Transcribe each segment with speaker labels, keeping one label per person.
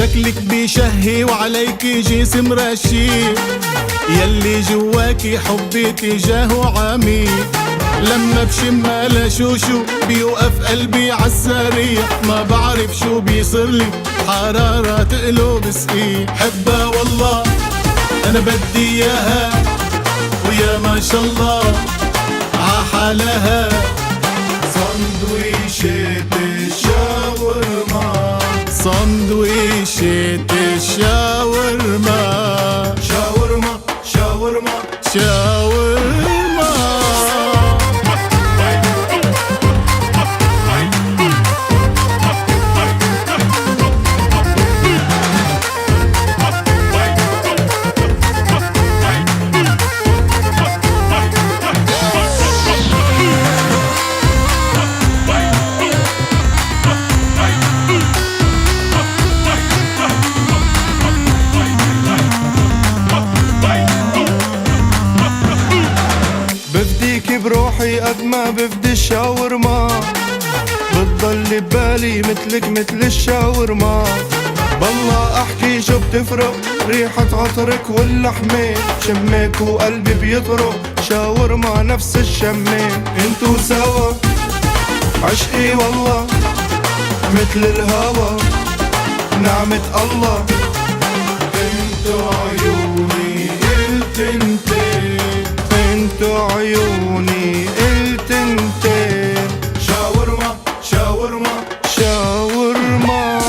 Speaker 1: شكلك بيشهي وعليكي جسم رشيق، يلي جواكي حبي تجاهه عميق. لما بشمها لشوشو بيوقف قلبي عالسريع، ما بعرف شو بيصيرلي حرارة قلوب سقيع. حبها والله أنا بدي إياها، ويا ما شاء الله عحالها. سندويشة الشاورما، سندويشة الشاورما، شاورما شاورما شاورما.
Speaker 2: بفديكي بروحي قد ما بفدي الشاورما، بتضل ببالي مثلك مثل الشاورما. بالله احكي شو بتفرق ريحة عطرك واللحمة، شمك وقلبي بيطرق شاورما نفس الشمة. انتو سوا عشقي والله مثل الهوا، نعمة الله. انتو عيوني قلت انتين، انتو عيوني قلت انتين. شاورما شاورما شاورما.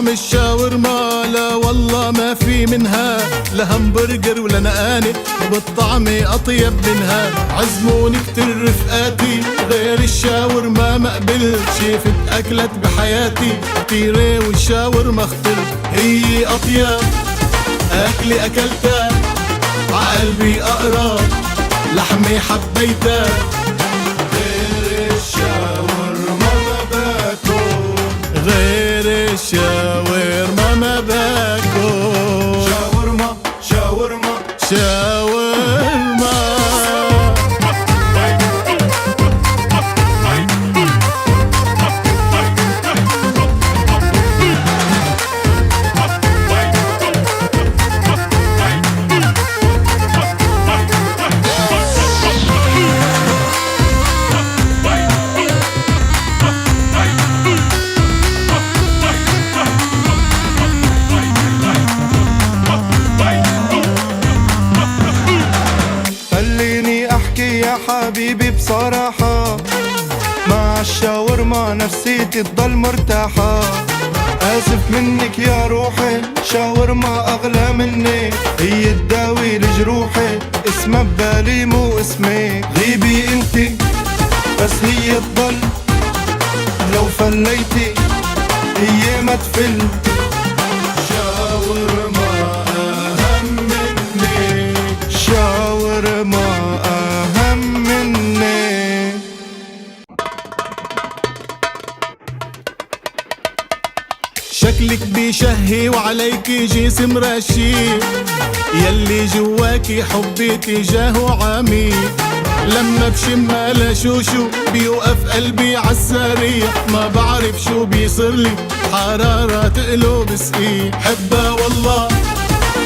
Speaker 1: الشاورما لا والله ما في منها، لا همبرجر ولا نقانق وبالطعمة أطيب منها. عزموني كتير رفقاتي غير الشاورما ما قبل، شفت أكلت بحياتي كتيرة والشاورما اختر. هي أطيب أكلي أكلتها عقلبي أقرب، لحمي حبيتها. غير الشاورما ما باكل، غير الشاورما ما باكل.
Speaker 2: شاورما شاورما
Speaker 1: شاورما.
Speaker 2: يا حبيبي بصراحة مع الشاورما نفسيتي تضل مرتاحة. آسف منك يا روحي شاورما أغلى مني، هي تداوي لجروحي اسمها ببالي مو اسمي. غيبي انتي بس هي تضل، لو فليتي هي ما تفل.
Speaker 1: شاورما أهم مني،
Speaker 2: شاورما أهم مني.
Speaker 1: شكلك بيشهي وعليكي جسم رشيق، يلي جواكي حبي تجاهه عميق. لما بشمها لشوشو بيوقف قلبي عالسريع، ما بعرف شو بيصيرلي حرارة قلوب سقيع. حبها والله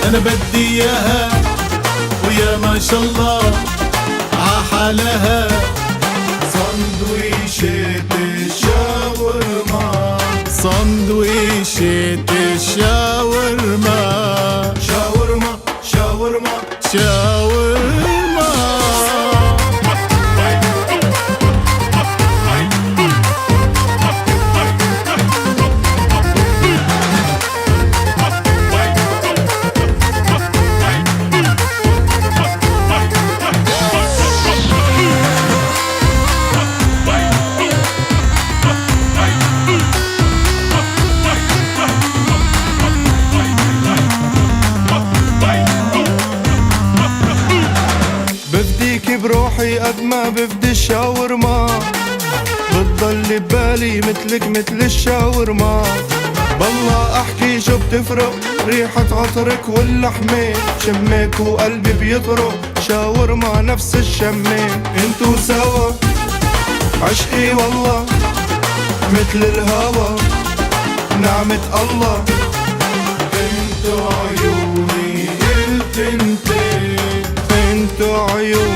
Speaker 1: أنا بدي إياها، ويا ما شاء الله عحالها. سندويشة الشاورما، سندويشة الشاورما،
Speaker 2: شاورما شاورما
Speaker 1: شاورما.
Speaker 2: روحي قد ما بفدي الشاورما، بتضل ببالي مثلك مثل الشاورما. بالله احكي شو بتفرق ريحة عطرك واللحمة، شمك وقلبي بيطرق شاورما نفس الشمة. انتو سوا عشقي والله مثل الهوا نعمة الله.
Speaker 1: انتو عيوني قلت انتين،
Speaker 2: انتو عيوني